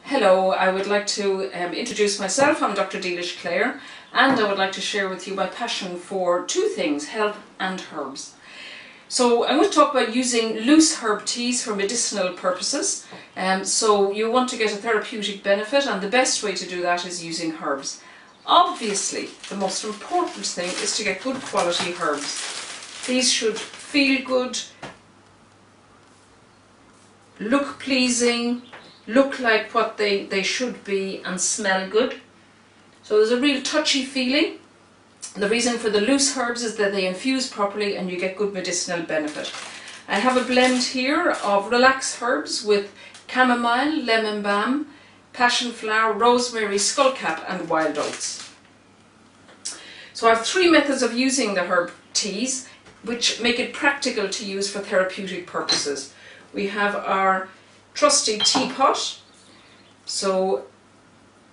Hello, I would like to introduce myself. I'm Dr. Dilis, Clare, and I would like to share with you my passion for two things, health and herbs. So I'm going to talk about using loose herb teas for medicinal purposes. So you want to get a therapeutic benefit, and the best way to do that is using herbs. Obviously, the most important thing is to get good quality herbs. These should feel good, look pleasing, look like what they should be, and smell good. So there's a real touchy feeling. The reason for the loose herbs is that they infuse properly and you get good medicinal benefit. I have a blend here of relax herbs with chamomile, lemon balm, passion flower, rosemary, skullcap and wild oats. So I have three methods of using the herb teas which make it practical to use for therapeutic purposes. We have our trusty teapot, so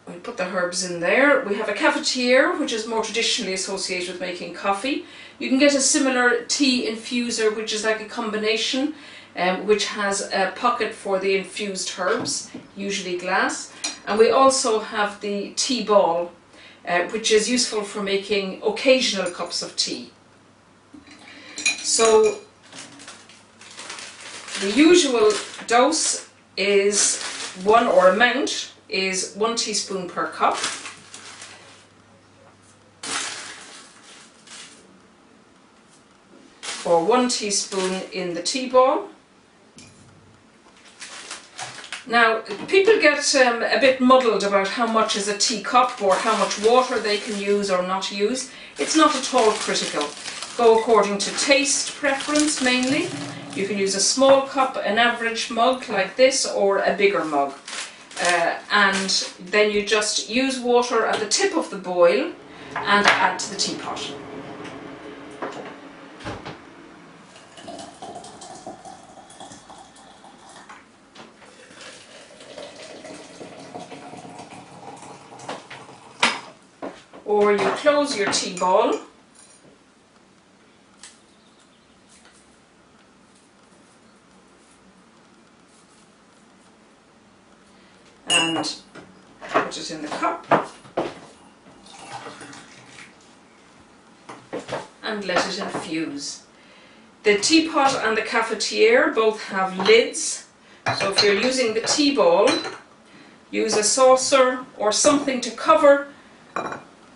we put the herbs in there. We have a cafetiere, which is more traditionally associated with making coffee. You can get a similar tea infuser, which is like a combination, which has a pocket for the infused herbs, usually glass. And we also have the tea ball, which is useful for making occasional cups of tea. So the usual dose is amount is 1 teaspoon per cup. Or 1 teaspoon in the tea ball. Now, people get a bit muddled about how much is a teacup or how much water they can use or not use. It's not at all critical. Go according to taste preference mainly. You can use a small cup, an average mug like this, or a bigger mug. And then you just use water at the tip of the boil and add to the teapot. Or you close your tea ball and put it in the cup and let it infuse. The teapot and the cafetiere both have lids, so if you're using the tea ball, use a saucer or something to cover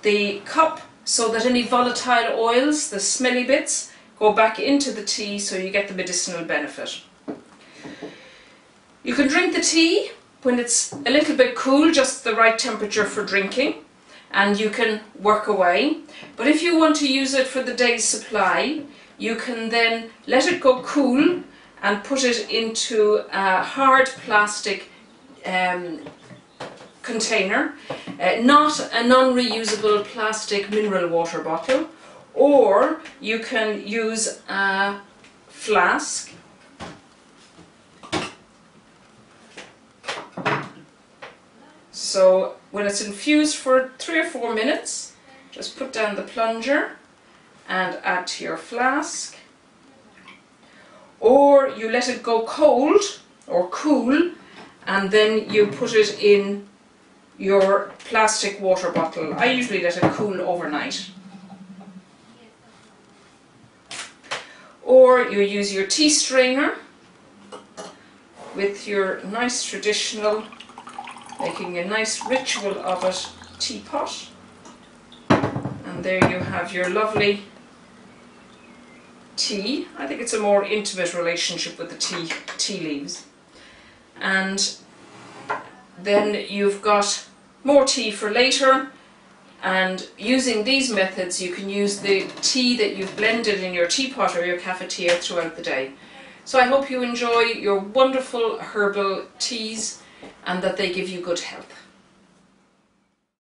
the cup so that any volatile oils, the smelly bits, go back into the tea so you get the medicinal benefit. You can drink the tea when it's a little bit cool, just the right temperature for drinking, and you can work away. But if you want to use it for the day's supply, you can then let it go cool and put it into a hard plastic container, not a non-reusable plastic mineral water bottle, or you can use a flask. So when it's infused for 3 or 4 minutes, just put down the plunger and add to your flask. Or you let it go cold or cool and then you put it in your plastic water bottle. I usually let it cool overnight. Or you use your tea strainer with your nice traditional, making a nice ritual of it, teapot. And there you have your lovely tea. I think it's a more intimate relationship with the tea leaves. And then you've got more tea for later, and using these methods you can use the tea that you've blended in your teapot or your cafetiere throughout the day. So I hope you enjoy your wonderful herbal teas and that they give you good health.